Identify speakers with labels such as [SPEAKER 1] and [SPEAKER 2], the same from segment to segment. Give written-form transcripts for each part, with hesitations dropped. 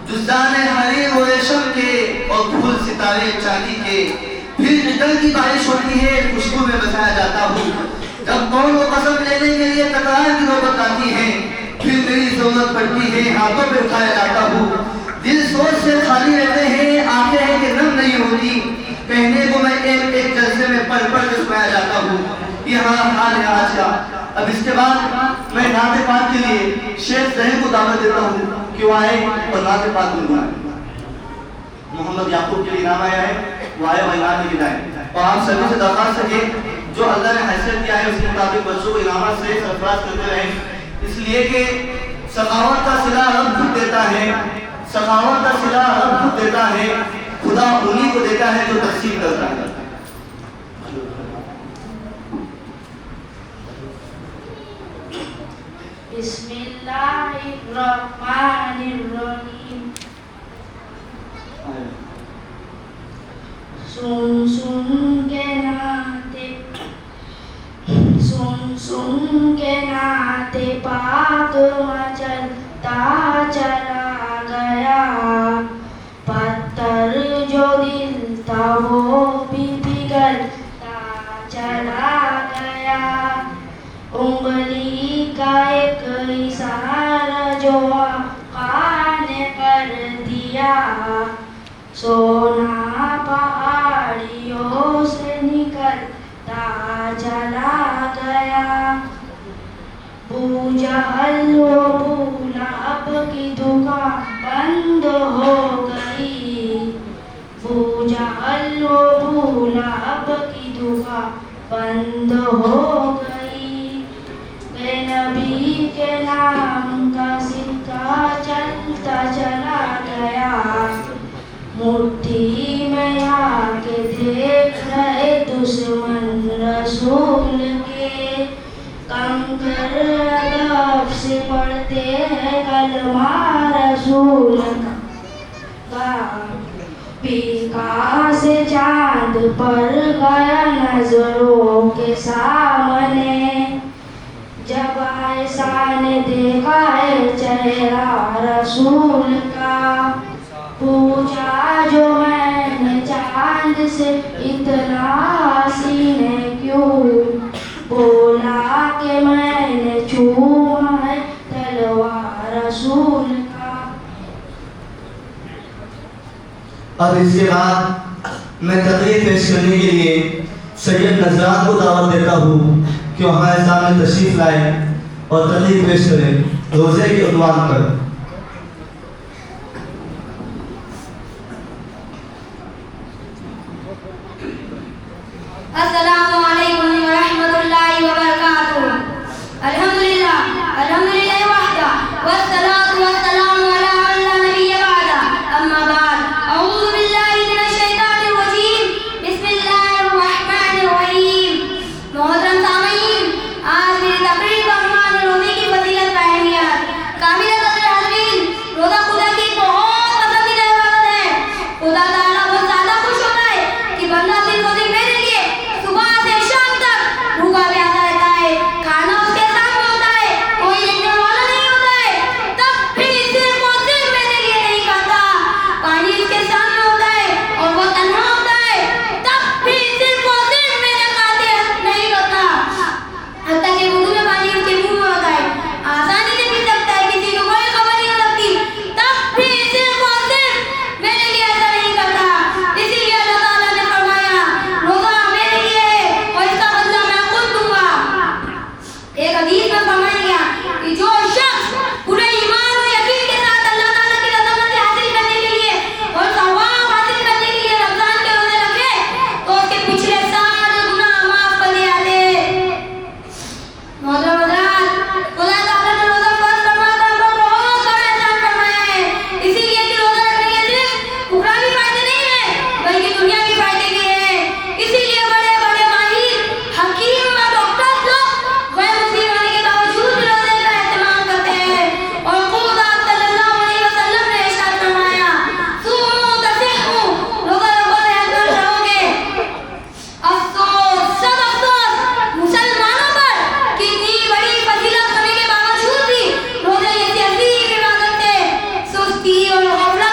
[SPEAKER 1] जुज़दाने हरीर व रेशम के और फूल सितारे चांदी के। फिर निकल की बारिश होती है, खुशबू में बसाया जाता हूँ। जब कौन वो कसम लेने के लिए तकरार की नौबत आती है, फिर मेरी जरूरत पड़ती है, हाथों पे उठाया जाता हूँ। दिल सोच से खाली रहते हैं, आंखें हैं कि नम नहीं होती। कहने को मैं एक एक जलसे में पढ़ पढ़ के सुनाया जाता हूँ। यह हाल है आज का। अब इसके बाद मैं नाते पाक के लिए शेख ज़हीर को दावत देता हूँ कि वो आए और नाते पाक गुनगुनाए। मोहम्मद याकूब के लिए नाम आया है, वो आए और इनाम लेके जाए। और आप सभी से दरख्वास्त है कि जो अल्लाह ने हैसियत दिया है उसके मुताबिक बच्चों को इनामत से सरफराज करते रहें, इसलिए कि सखावत का सिला रब खुद देता है। सखावत का सिला रब खुद देता है। खुदा उन्हीं को देता है जो तकसीम करता है।
[SPEAKER 2] बिस्मिल्लाहिर्रहमानिर्रहीम। सुन सुन के नाते पाक मचलता चला गया। पत्थर जो दिल था वो भी पिघलता चला गया। उंगली का एक इशारा जो आका ने कर दिया, सोना पहाड़ियों से निकलता चला गया। बूझल वो गुलाब की दुकान बंद हो गई। बूझल वो गुलाब की दुकान बंद हो गई। नबी के नाम का सिक्का चलता चला गया। मुट्ठी में आके देख रहे दुश्मन रसूल के। कंकर अदब से पढ़ते हैं कलमा रसूल का। पीका से चांद पर गया नजरों के सामने। जब ऐसा ने देखा है चेहरा रसूल का, पूछा जो मैंने चांद से इतना सीने क्यों। बोला कि मैंने छुआ है तलवार रसूल का।
[SPEAKER 1] अब इसके बाद मैं तकरीर पेश करने के लिए सैयद नजरात को दावत देता हूँ कि हमारे सामने तशरीफ लाए और तकरीर पेश करें रोजे के उन्वान पर।
[SPEAKER 2] अस्सलामु अलैकुम व रहमतुल्लाहि व बरकातुहू। अल्हम्दुलिल्लाह अल्हम्दुलिल्लाह वहदा वस्सलातु वस्सलामु अला मन ला नबिय्य बअदा। अम्मा बाद, अऊज़ु बिल्लाहि मिनश शैतानिर रजीम। बिस्मिल्लाहिर रहमानिर रहीम। मोहतरम सामीन, आज मेरी तकरीर का उन्वान रोजे की फजीलत व अहमियत। कामिल कदर हाज़रीन, रोजा खुदा की बहुत पसंदीदा इबादत है। खुदा ताला बहुत ज़्यादा खुश होता है कि बंदा सिर्फ और सिर्फ मेरे लिए सुबह से शाम तक भूखा प्यासा रहता है। खाना उसके सामने होता है, कोई देखने वाला नहीं होता है, तब भी सिर्फ और सिर्फ मेरे लिए नहीं खाता। पानी उसके सामने होता है और वो तन्हा होता है, तब भी सिर्फ और सिर्फ मेरे खातिर नहीं होता। हत्ता कि वुज़ू में पानी उसके मुंह में होता है, आसानी से पी सकता है, किसी को कोई खबर नहीं हो सकती, तब भी सिर्फ और सिर्फ मेरे लिए ऐसा नहीं करता। इसीलिए अल्लाह ताला ने फरमाया, रोजा मेरे लिए है और इसका बदला मैं खुद दूंगा। एक हदीस में फरमाया गया कि जो शख्स पूरे ईमान और यकीन के साथ अल्लाह ताला की रज़ामंदी हासिल करने के लिए और सवाब हासिल करने के लिए रमजान के रोजे रखे, तो उसके पिछले सारे गुनाह माफ कर दिए जाते हैं। मोहतरम हज़रात, खुदा ताला ने रोजा फर्ज फरमाकर हम पर बहुत बड़ा एहसान फरमाया है। इसीलिए कि रोजा रखने के सिर्फ उखरावी फायदे नहीं है, बल्कि दुनियावी फायदे भी है। इसीलिए बड़े बड़े माहिर, हकीम और डॉक्टर लोग गैर मुस्लिम होने के बावजूद भी रोजे का एहतमाम करते हैं। और खुदा सल्लल्लाहु अलैहि वसल्लम ने इरशाद फरमाया, सूमू तसिहू, रोजा रखो सेहतमंद रहोगे। अफसोस, सब अफसोस मुसलमानों पर कि इतनी बड़ी फजीलत होने के बावजूद भी रोजे जैसी अजीब इबादत से सुस्ती और गफलत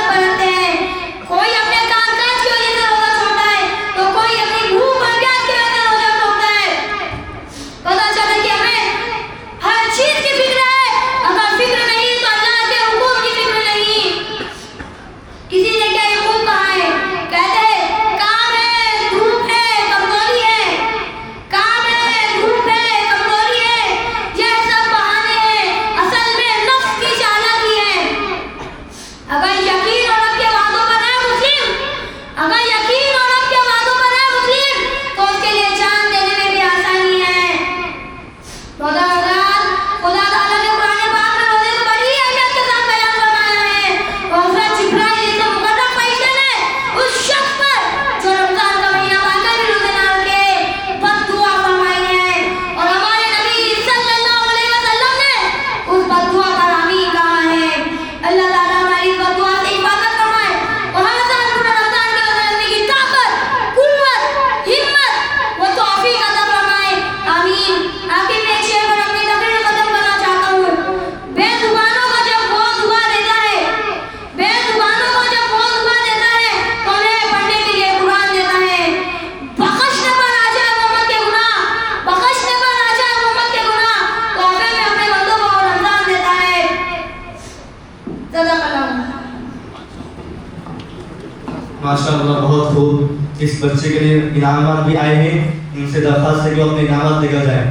[SPEAKER 3] माशाअल्लाह, बहुत खूब। इस बच्चे के लिए इनामत भी आए हैं, इनसे दरख्वास्त है कि वो अपने इनामत लेकर जाए।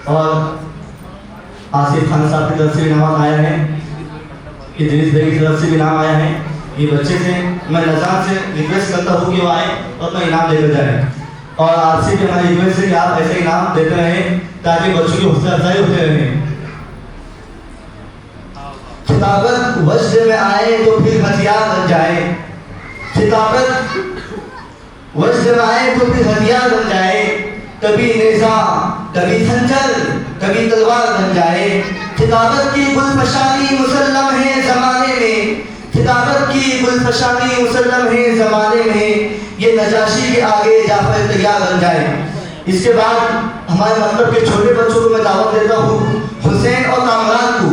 [SPEAKER 3] और आसिफ खान साहब की तरफ से इनामत आया है, इदरीस भाई की तरफ से भी इनाम आया है। ये बच्चे से मैं नज़ार से रिक्वेस्ट करता हूँ कि वो आए और अपना इनाम लेकर जाए। और आपसे भी हमारी रिक्वेस्ट है कि आप ऐसे इनाम देते रहें ताकि बच्चों की हौसला अफजाई होते रहे। खिताबत वज्र में आए तो फिर हथियार बन जाए, खिताबत वज्र में आए तो फिर हथियार बन जाए, कभी नेज़ा कभी खंजर कभी तलवार बन जाए। खिताबत की गुलफशानी मुसल्लम है ज़माने में, खिताबत की गुलफशानी मुसल्लम है ज़माने में, ये नजाशी के आगे जाफर तैयार बन जाए। इसके बाद हमारे मतलब के छोटे बच्चों को मैं दावत देता हूँ, हुसैन और कामरान को,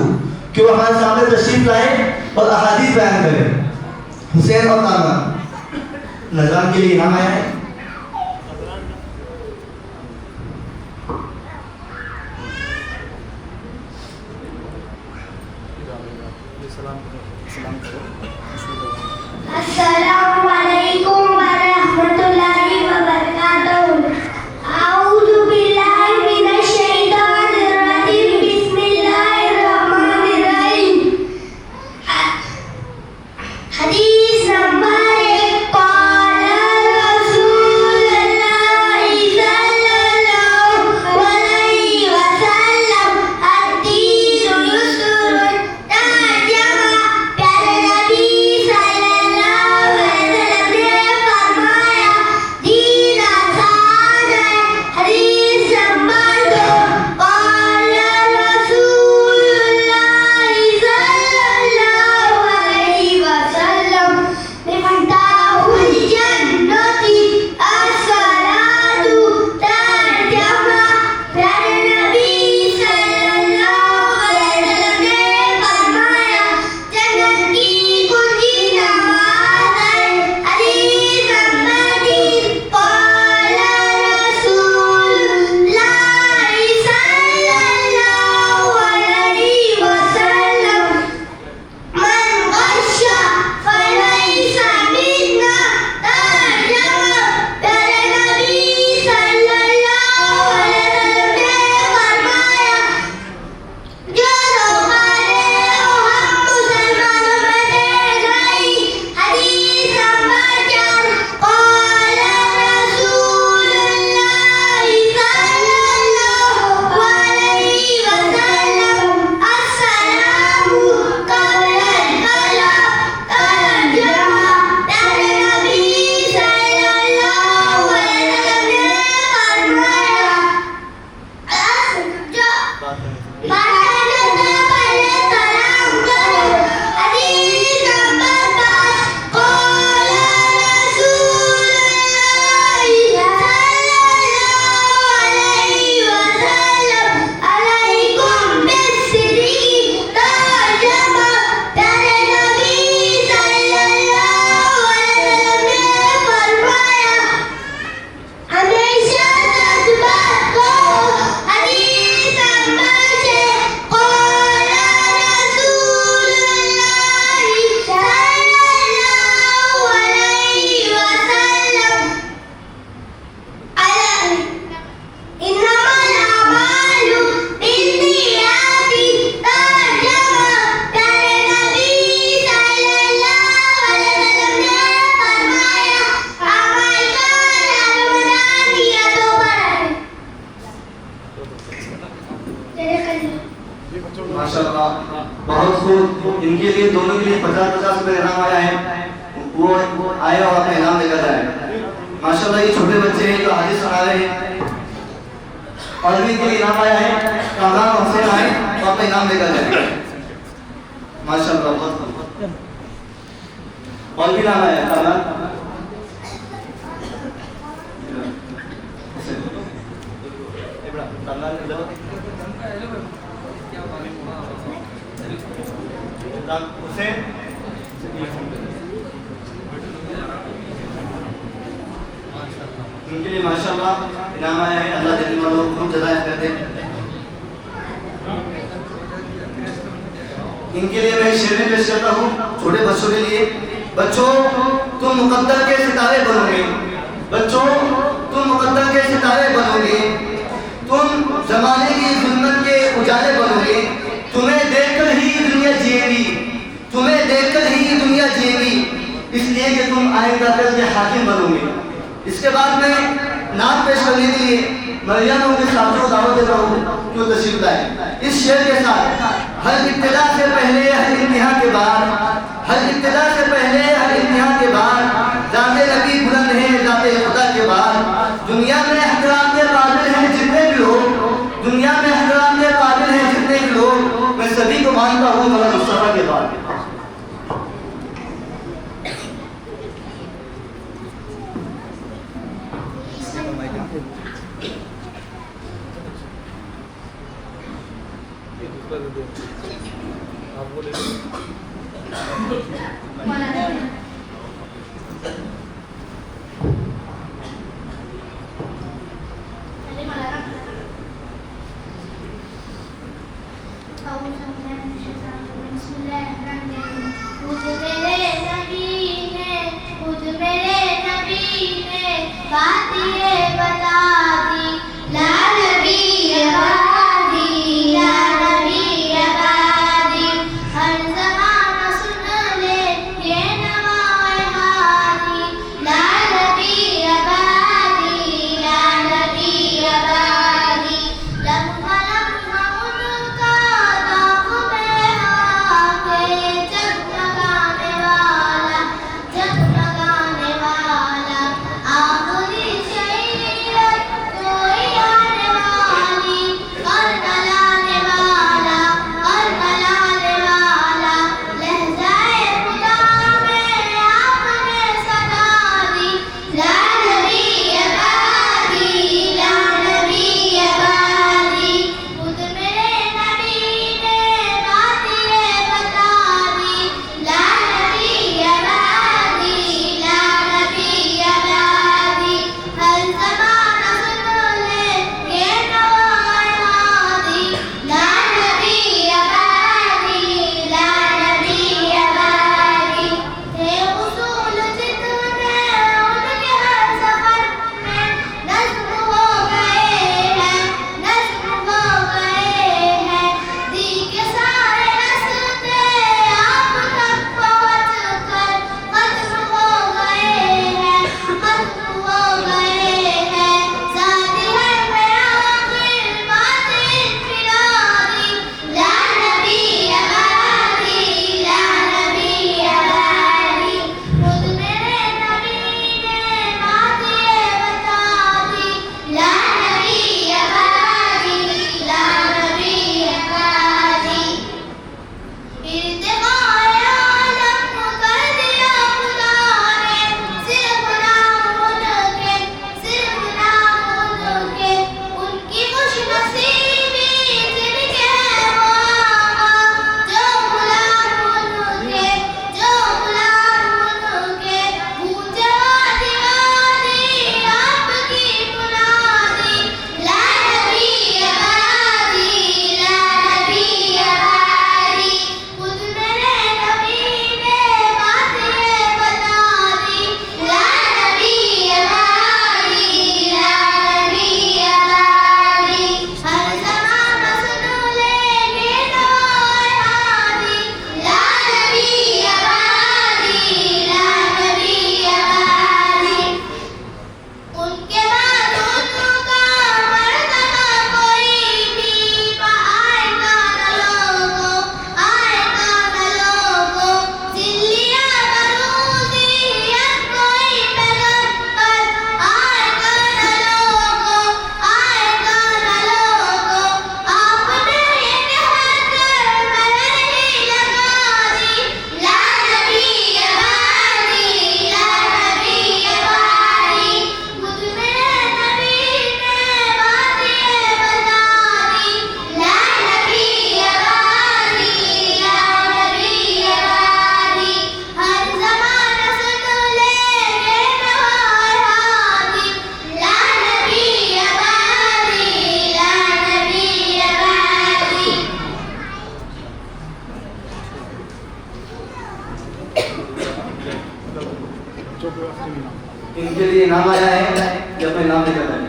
[SPEAKER 3] कि वो हमारे सामने तशरीफ लाए और अहादीस बयान करें। हुसैन और कामरान नजरान के लिए इनाम आया है।
[SPEAKER 2] अस्सलामु अलैकुम व रहमतुल्लाहि व बरकातहू। अऊज़ु बिल्लाहि मिनश शैतानिर रजीम। बिस्मिल्लाहिर रहमानिर रहीम। हदीस नंबर 1। क़ाल रसूलुल्लाहि सल्लल्लाहु अलैहि वसल्लम अद्दीनु युस्रुन। तर्जमा प्यारे नबी सल्लल्लाहु अलैहि वसल्लम ने फरमाया, दीन आसान है। हदीस नंबर 2। क़ाल रसूलुल्लाहि सल्लल्लाहु अलैहि वसल्लम मिफ्ताहुल जन्नति अस्सलातु। तर्जमा प्यारे नबी सल्लल्लाहु अलैहि वसल्लम ने फरमाया, जन्नत की कुंजी नमाज है। हदीस नंबर 3। क़ाल रसूलुल्लाहि सल्लल्लाहु अलैहि वसल्लम मन गश्शा फलैसा मिन्ना। तर्जमा प्यारे नबी सल्लल्लाहु अलैहि वसल्लम ने फरमाया, जो धोखा दे वो हम मुसलमानों में से नहीं। हदीस नंबर 4। क़ाल रसूलुल्लाहि सल्लल्लाहु अलैहि वसल्लम अस्सलामु क़ब्लल कलाम। तर्जमा प्यारे नबी सल्लल्लाहु अलैहि वसल्लम ने फरमाया, जो बात करने से पहले सलाम करो। हदीस नंबर 5। क़ाल रसूलुल्लाहि सल्लल्लाहु अलैहि वसल्लम अलैकुम बिस्सिद्क़ि। तर्जमा प्यारे नबी सल्लल्लाहु अलैहि वसल्लम ने फरमाया, हमेशा सच बात कहो। हदीस नंबर 6। क़ाल रसूलुल्लाहि सल्लल्लाहु अलैहि वसल्लम इन्नमल अमालु बिन्नियाति। तर्जमा प्यारे नबी सल्लल्लाहु अलैहि वसल्लम ने फरमाया, अमल का दारोमदार नियतों पर है।
[SPEAKER 3] माशाअल्लाह, बहुत खूब। इनके लिए दोनों के लिए 50-50 रुपए इनाम आया है, वो आए और अपना इनाम लेकर जाए। माशाअल्लाह, ये छोटे बच्चे हैं जो हादिस सुना रहे हैं। और भी इनके लिए इनाम आया है, कामरान और हुसैन आए और अपना इनाम लेकर जाए। माशाअल्लाह, बहुत खूब। और भी इनाम आया है, कामरान हुसैन। कामरान इधर हुसैन। उनके लिए माशाअल्लाह इनाम आया है। अल्लाह देने वालों को जज़ाए खैर दे।
[SPEAKER 1] इनके लिए मैं शेर में पेश करता हूँ छोटे बच्चों के लिए। बच्चों, तुम मुकद्दर के सितारे बनोगे। बच्चों, तुम मुकद्दर के सितारे बनोगे। तुम जमाने की जुल्मत के उजाले बनोगे। तुम्हें देखकर ही दुनिया जिएगी। तुम्हें देखकर ही दुनिया जिएगी, इसलिए कि तुम आइंदा कल के हाकिम बनोगे। इसके बाद में नाम पेश करने के लिए मरियम उनके साथियों को दावत दे रहा हूँ कि वो तशरीफ लाए। इस शेर के साथ हर इब्तिदा से पहले हर इम्तिहान के बाद, हर इब्तिदा से पहले हर इम्तिहान के बाद, जाते नबी बुलंद है जाते खुदा के बाद। दुनिया में हकराम के काबिल हैं जितने भी लोग, दुनिया में हकराम के काबिल हैं जितने भी लोग, मैं सभी को मानता हूँ मगर मुस्तफा के बाद।
[SPEAKER 2] हर ज़माना सुन ले ये नवा
[SPEAKER 1] इनके लिए नाम आया है कि अपने नाम लेकर आए।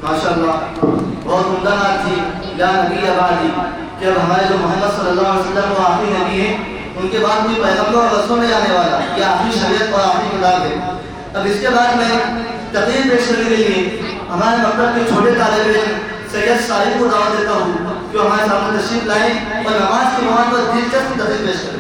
[SPEAKER 1] माशाअल्लाह बहुत उम्दा बात थी। या नबी आबादी कि अब हमारे जो मोहम्मद सल्लल्लाहु अलैहि वसल्लम वो आखिरी नबी है, उनके बाद कोई पैगंबर और रसूल नहीं आने वाला, ये आखिरी शरीयत और आखिरी किताब है। अब इसके बाद मैं तकरीर पेश करने के लिए हमारे मकतब के छोटे तालिब इल्म सैयद साहिब को दावत देता हूँ कि हमारे सामने तशरीफ लाएं और नमाज के मौके पर दिलचस्प तकरीर पेश करें।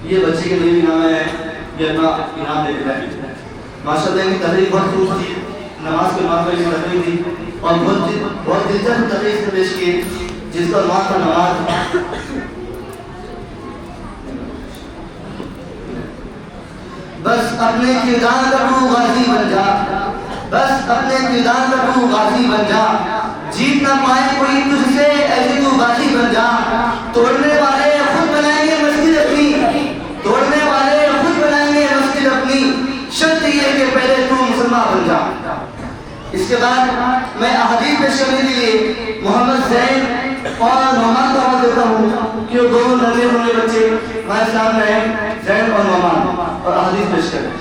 [SPEAKER 1] ये बच्चे के लिए भी नाम है, ये अपना इनाम दे देता है। माशाअल्लाह इनकी तकरीर बहुत खूब थी, नमाज के मौके पर तकरीर थी और बहुत दिलचस्प तकरीर से पेश की जिसका नाम था नमाज। बस अपने किरदार का तू गाजी बन जा, बस अपने किरदार का तू गाजी बन जा, जीत ना पाए कोई तुझसे ऐसे तू गाजी बन जा। तोड़ने वाले खुद बनाएंगे मस्जिद अपनी, तोड़ने वाले खुद बनाएंगे मस्जिद अपनी, शर्त ये कि पहले तू मुसलमान बन जा। इसके बाद मैं अहदीस पेश करने के लिए मोहम्मद ज़ैन और नोमान को आवाज़ देता हूँ कि वो दोनों नन्हे मुन्ने बच्चे हमारे सामने हैं, ज़ैन और नोमान, और अहदीस पेश करें।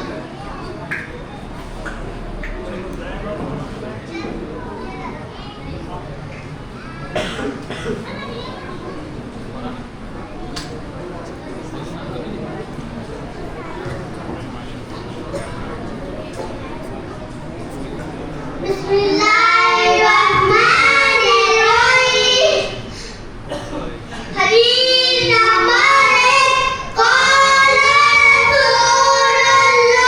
[SPEAKER 4] हदीस नंबर 1 क़ाल रसूलुल्लाह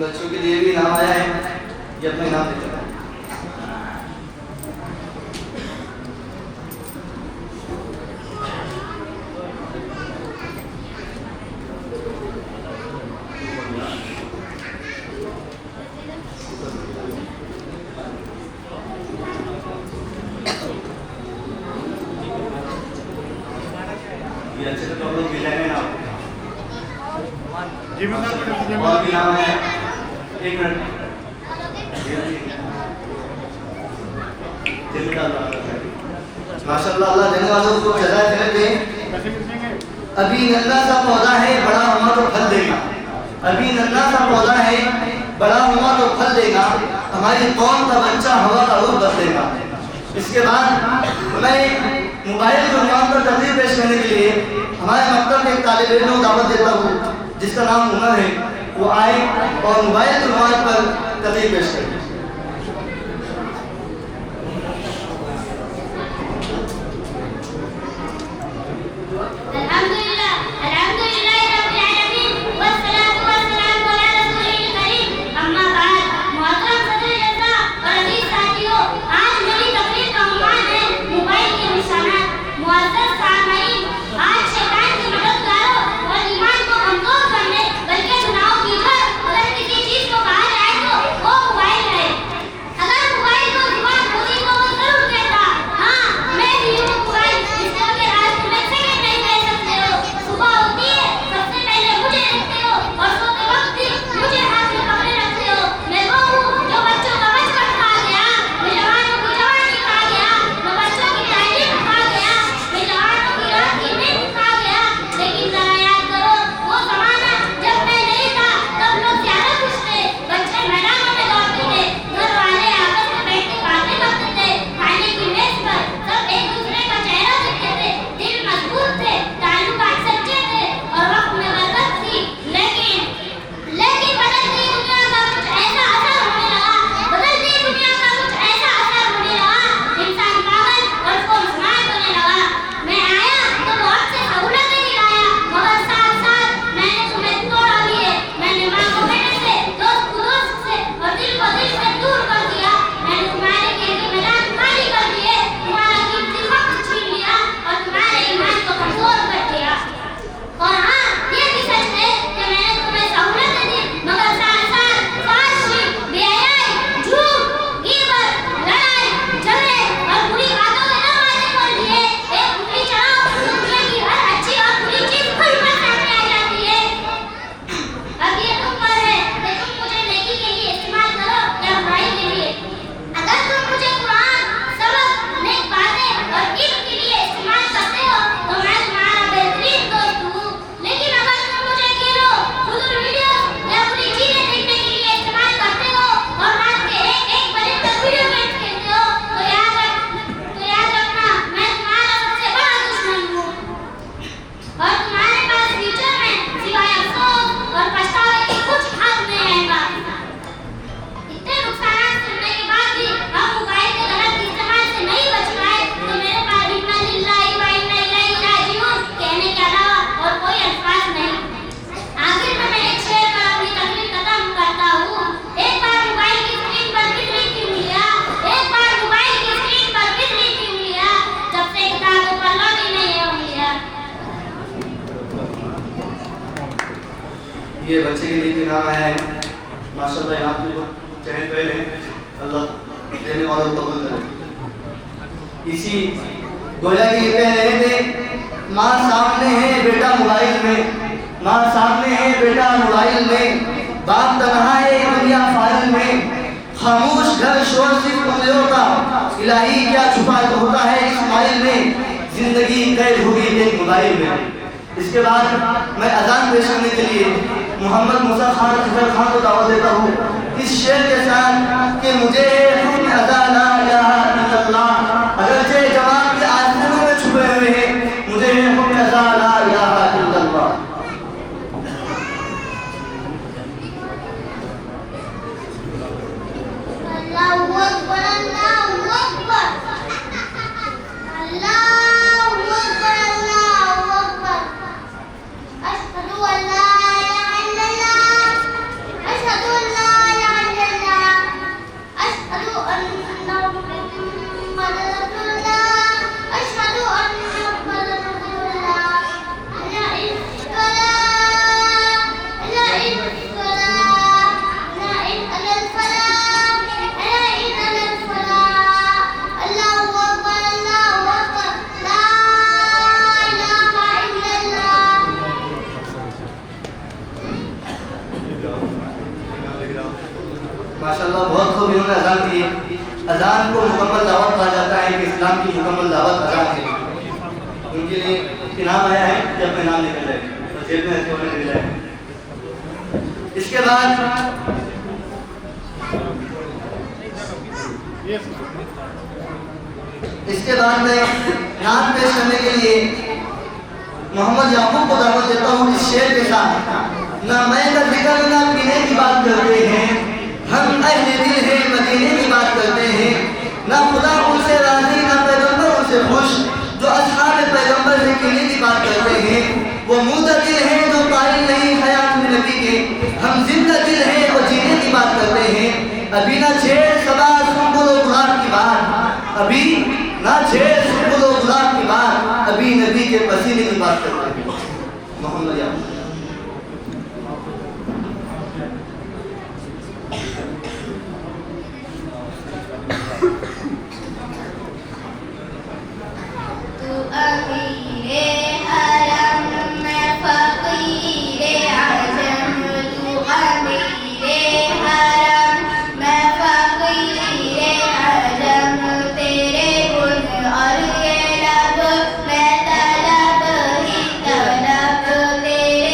[SPEAKER 3] बच्चों के लिए भी इनाम आया है, ये अपना इनाम देते हैं। ये अच्छे से तो हम लोग मिलेंगे ना और भी नाम है। एक मिनट माशाअल्लाह, अल्लाह देने वालों को जज़ा खैर दे। अभी नन्हा सा पौधा है, बड़ा हुआ तो फल देगा। अभी नन्हा सा पौधा है, बड़ा हुआ तो फल देगा। हमारी कौम का बच्चा हवा का रूप बदलेगा। इसके बाद मैं मोबाइल के उन्वान पर तकरीर पेश करने के लिए हमारे मकतब के एक तालिब इल्म को दावत देता हूँ, जिसका नाम उमर है। वो आए और मोबाइल के उन्वान पर तकरीर पेश करें। ये बच्चे के लिए भी नाम आया है। माशाअल्लाह, यहाँ पे चैन पहले अल्लाह देने वालों को कबूल करे। इसी गोया की कह रहे थे, माँ सामने है बेटा मोबाइल में, माँ सामने है बेटा मोबाइल में, बाप तन्हा है दुनिया फाइल में, खामोश घर शोर सिर्फ उंगलियों का, इलाही क्या छुपा होता है इस्माइल में, जिंदगी कैद होगी एक मोबाइल में। इसके बाद मैं अजान पेश करने के लिए मोहम्मद मूसा खान अजहर खान को दावत देता हूँ इस शेर के साथ कि मुझे हुक्म अदा ला इलाहा इल्लल्लाह, अगरचे जवाब के आसमानों में छुपे हुए हैं, मुझे हुक्म अदा ला इलाहा इल्लल्लाह।
[SPEAKER 2] अल्लाहु अकबर, अल्लाहु अकबर, अल्लाहु अकबर, अल्लाहु अकबर। अशहदु अल्ला इलाहा इल्लल्लाह, अशहदु अल्ला
[SPEAKER 1] इस्लाम की मुकम्मल दावत अदा है। उनके लिए इनाम आया है कि अपने नाम निकल जाए तो जेब में रखे हुए मिल जाए। इसके बाद मैं नाम पेश करने के लिए मोहम्मद याकूब को दावत देता हूँ इस शेर के साथ। ना मैं का जिक्र ना पीने की बात करते हैं, हम अहले दिल हैं मदीने की बात करते हैं। ना खुदा उनसे राजी ना पैगंबर उनसे खुश, जो असहाब पैगंबर से कीने की बात करते हैं। वो मुतदिल हैं जो कायल नहीं हयात में नबी के, हम जिंदा दिल हैं और जीने की बात करते हैं। अभी ना छेड़ सदा सुंबुल और गुलाब की बात, अभी ना छेड़ सुंबुल और गुलाब की बात, अभी नबी के पसीने की बात करते हैं। मोहम्मद याकूब
[SPEAKER 2] तेरे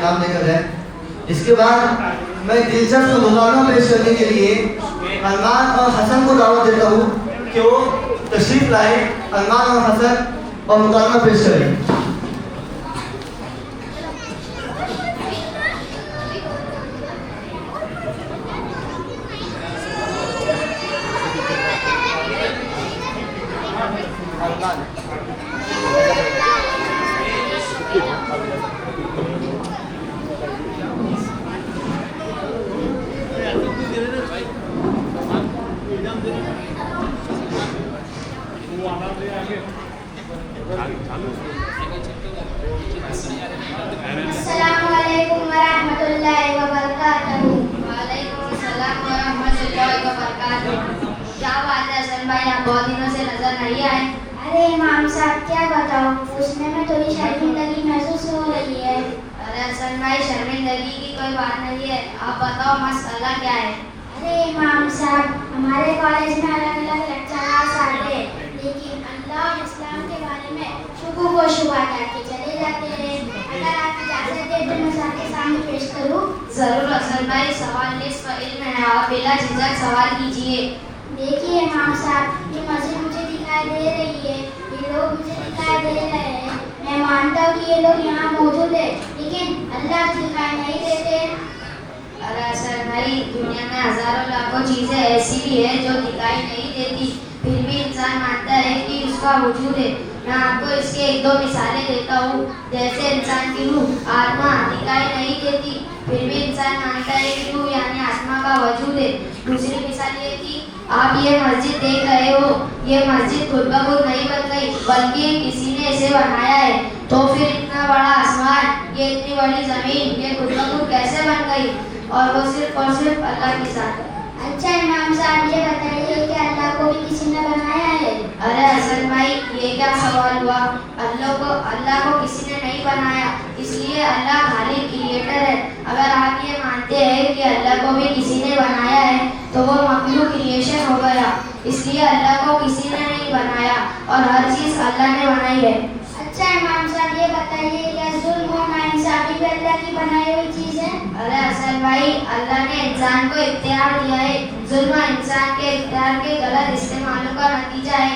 [SPEAKER 3] इनाम लेकर जाए। इसके बाद मैं दिलचस्प मुकाबला पेश करने के लिए अरमान और हसन को दावत देता हूँ कि वो तशरीफ लाए, अरमान और हसन और मुकाबला पेश करें।
[SPEAKER 2] अस्सलामुअलैकुम वरहमतुल्लाहि वबरकातुहू। वालेकुम अस्सलाम वरहमतुल्लाहि वबरकातुहू। क्या बात है हसन भाई, आप बहुत दिनों से नजर नहीं आए।
[SPEAKER 4] अरे इमाम साहब क्या बताऊं, उसमें में थोड़ी शर्मिंदगी महसूस हो रही है।
[SPEAKER 2] अरे हसन भाई, शर्मिंदगी की कोई बात नहीं है, आप बताओ मसला क्या है।
[SPEAKER 4] अरे इमाम साहब, हमारे कॉलेज में अलग अलग लेक्चरर्स आते हैं, लेकिन अल्लाह और इस्लाम के बारे में शुबह को शुबह करके चले जाते हैं। अगर आप इजाजत दें तो मैं सबके सामने पेश करूं।
[SPEAKER 2] जरूर हसन भाई, सवाल निस्फ इल्म है, आप बिला झिझक सवाल कीजिए।
[SPEAKER 4] देखिए इमाम साहब, ये मस्जिद मुझे दिखाई दे रही है, ये लोग मुझे दिखाई दे रहे हैं। मैं मानता हूँ कि ये लोग यहाँ मौजूद है, लेकिन अल्लाह दिखाई नहीं देते।
[SPEAKER 2] अरे हसन भाई, दुनिया में हजारों लाखों चीजें ऐसी भी है जो दिखाई नहीं देती, फिर भी इंसान मानता है कि उसका वजूद है। मैं आपको इसके एक दो मिसालें देता हूँ। जैसे इंसान की रूह, आत्मा दिखाई नहीं देती, फिर भी इंसान मानता है कि रूह यानी आत्मा का वजूद है। दूसरी मिसाल ये कि आप ये मस्जिद देख रहे हो, ये मस्जिद खुद ब खुद नहीं बन गई, बल्कि किसी ने इसे बनाया है। तो फिर इतना बड़ा आसमान, ये इतनी बड़ी जमीन, ये खुद ब खुद कैसे बन गई? और वो सिर्फ और सिर्फ अल्लाह की जात है।
[SPEAKER 4] अच्छा इमाम साहब, ये बताइए कि अल्लाह को भी किसी ने बनाया है?
[SPEAKER 2] अरे हसन भाई, ये क्या सवाल हुआ? अल्लाह को किसी ने नहीं बनाया, इसलिए अल्लाह खाली क्रिएटर है। अगर आप ये मानते हैं कि अल्लाह को भी किसी ने बनाया है तो वो मखलूक क्रिएशन हो गया, इसलिए अल्लाह को किसी ने नहीं बनाया और हर चीज़ अल्लाह ने बनाई है।
[SPEAKER 4] अच्छा इमाम साहब, ये बताइए क्या जुल्म और नाइंसाफी भी अल्लाह की बनाई हुई चीज है?
[SPEAKER 2] अरे हसन भाई, अल्लाह ने इंसान को इख्तियार दिया है। जुल्म इंसान के इख्तियार के गलत इस्तेमालों का नतीजा है।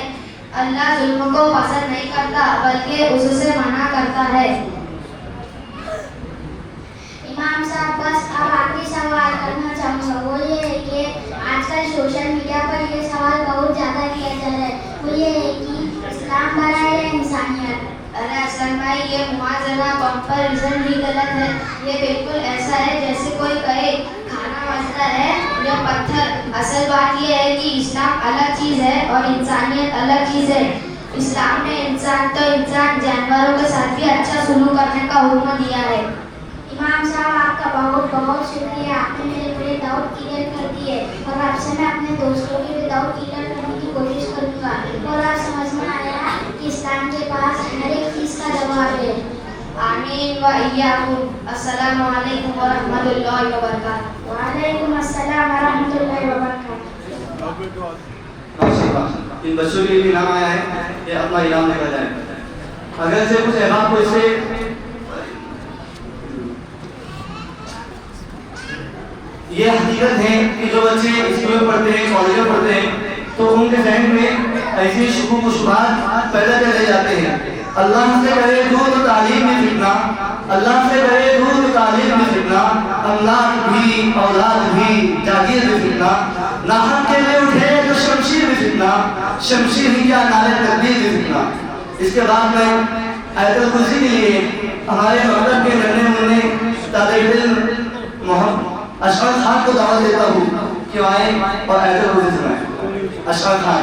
[SPEAKER 2] अल्लाह जुल्म को पसंद नहीं करता, बल्कि उससे मना करता है।
[SPEAKER 4] इमाम साहब, बस अब आखिरी सवाल करना चाहूँगा। वो ये है कि आजकल सोशल मीडिया पर ये सवाल बहुत ज़्यादा किया जा रहा है। वो ये है कि इस्लाम बड़ा है या इंसानियत?
[SPEAKER 2] अरे हसन भाई, ये मुआज़ना कंपैरिजन भी गलत है। ये बिल्कुल ऐसा है जैसे कोई कहे खाना मसला है या पत्थर। असल बात ये है कि इस्लाम अलग चीज़ है और इंसानियत अलग चीज़ है। इस्लाम ने इंसान जानवरों के साथ भी अच्छा सुलूक करने का हुक्म दिया है।
[SPEAKER 4] इमाम साहब, आपका बहुत बहुत शुक्रिया, आपने मेरे पूरे डाउट क्लियर कर दिए और आपसे मैं अपने दोस्तों के भी डाउट क्लियर करने की कोशिश करूँगा। और आप समझ में आया कि इस्लाम के पास हर एक चीज़ का जवाब है।
[SPEAKER 2] आमीन व इय्याकुम। अस्सलामु अलैकुम व रहमतुल्लाहि व बरकातुहू।
[SPEAKER 4] वालेकुम अस्सलाम व रहमतुल्लाहि व बरकातुहू।
[SPEAKER 3] इन बच्चों के लिए इनाम आया है, ये अपना इनाम लेकर जाए। अगर से कुछ अहबाब को इससे ये हकीकत है कि जो बच्चे स्कूल में पढ़ते हैं, कॉलेज में पढ़ते हैं, तो उनके जहन में ऐसी शुबह शुबहात पैदा कर ले जाते हैं। अल्लाह से करे दूध तालीम में फितना, अल्लाह से करे दूध तालीम में फितना, अल्लाह भी औलाद भी जागीर में फितना, नाहक के लिए उठे तो शमशीर में फितना, शमशीर ही क्या नाले तकदीर में फितना। इसके बाद में आयतुल कुर्सी के लिए हमारे मकतब के नन्हे मुन्ने तालिब इल्म मोहम्मद अशरफ खान को दावत देता हूँ कि आए और आयतुल कुर्सी सुनाएं। अशरफ खान।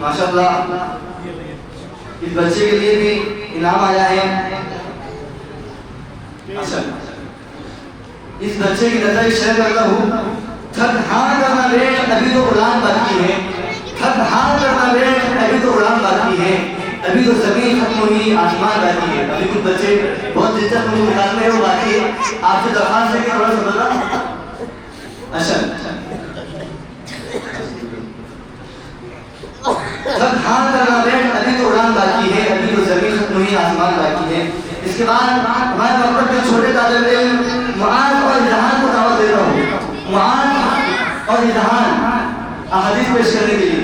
[SPEAKER 1] माशाल्लाह इस बच्चे के लिए भी इनाम आया है। अच्छा, इस बच्चे की नजर शेयर करता हूँ। थक हाँ करना बेट अभी तो उड़ान बाकी है, थक हाँ करना बेट अभी तो उड़ान बाकी है, अभी तो जमीन खत्म हुई आसमान बाकी है। अभी कुछ बच्चे बहुत दिलचस्प मुझे निकालने वो बाकी है, आपसे दरख्वास्त है कि थोड़ा सा बता। अच्छा, थक हाँ करना बेट अभी तो उड़ान बाकी है, अभी तो जमीन खत्म हुई आसमान बाकी है। इसके बाद हमारे मकतब के छोटे तालिब इल्म मुआज और इजहान को दावत देता हूँ। मुआज और इजहान अहादीस पेश करने के लिए।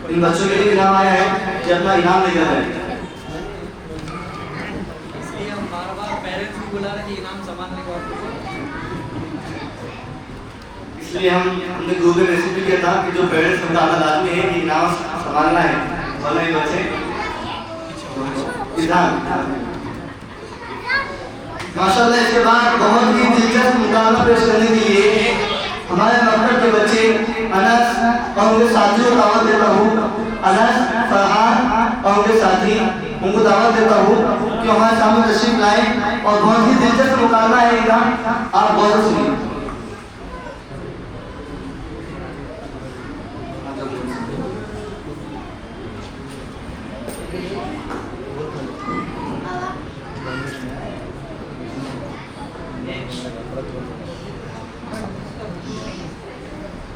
[SPEAKER 1] इन बच्चों के लिए इनाम आया है कि अपना इनाम लेकर जाए।
[SPEAKER 5] इसलिए हम बार-बार पेरेंट्स को बुला रहे हैं इनाम संभालने को।
[SPEAKER 1] इसलिए हमने ग्रुप में मैसेज भी किया था कि जो पेरेंट्स का लाजमी है कि इनाम संभालना है, वरना ये बच्चे माशाल्लाह। इसके बाद बहुत ही दिलचस्प मुकाबला पेश करने के लिए हमारे मकतब के बच्चे अनस और उनके साथियों को दावत देता हूँ। अनस, फरहान और उनके साथी, उनको दावत देता हूँ कि हमारे सामने तशरीफ लाएं और बहुत ही दिलचस्प मुकाबला है इनका, आप बहुत सुनिए।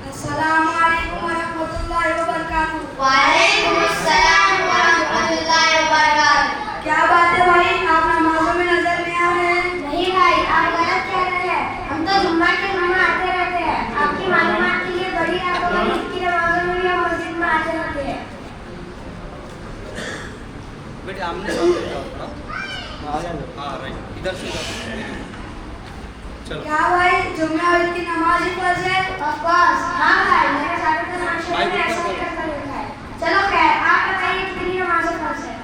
[SPEAKER 2] अस्सलामुअलैकुम वरहमतुल्लाहि वबरकातुहू।
[SPEAKER 4] वालेकुम अस्सलाम वरहमतुल्लाहि वबरकातुहू।
[SPEAKER 2] क्या बात है भाई, आप नमाजों में नजर नहीं आ रहे हैं?
[SPEAKER 4] नहीं भाई, आप गलत कह रहे हैं। हम तो जुम्मा के जुम्मा आते रहते हैं। आपकी मालूमात के लिए बड़ी रातों में ईद की नमाजों में भी हम मस्जिद में आते रहते हैं।
[SPEAKER 5] बेटे आमने सामने जाओ थोड़ा। हाँ राइट, इधर से जाओ। चलो।
[SPEAKER 2] क्या भाई, जुम्मे और ईद की नमाज ही फर्ज है?
[SPEAKER 4] ऑफ कोर्स, हाँ भाई, मेरे सारे तो माशरे में ऐसा ही करता रहता है। चलो खैर, आप बताइए कितनी नमाज़ें फर्ज है?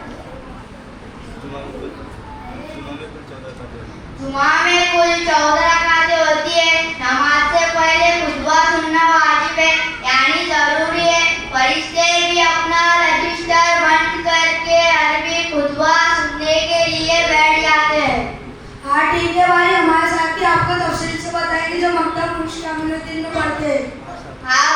[SPEAKER 4] जुमा में कुल 14 रकातें होती है। नमाज से पहले खुतबा सुनना वाजिब है, यानी जरूरी है। फरिश्ते भी अपना रजिस्टर बंद करके अरबी खुतबा सुनने के लिए बैठ जाते हैं।
[SPEAKER 2] हाँ ठीक है भाई, हमारे साथी आपको तफसील से बताएंगे जो मकतब मुश्किल में पढ़ते हैं।
[SPEAKER 4] हाँ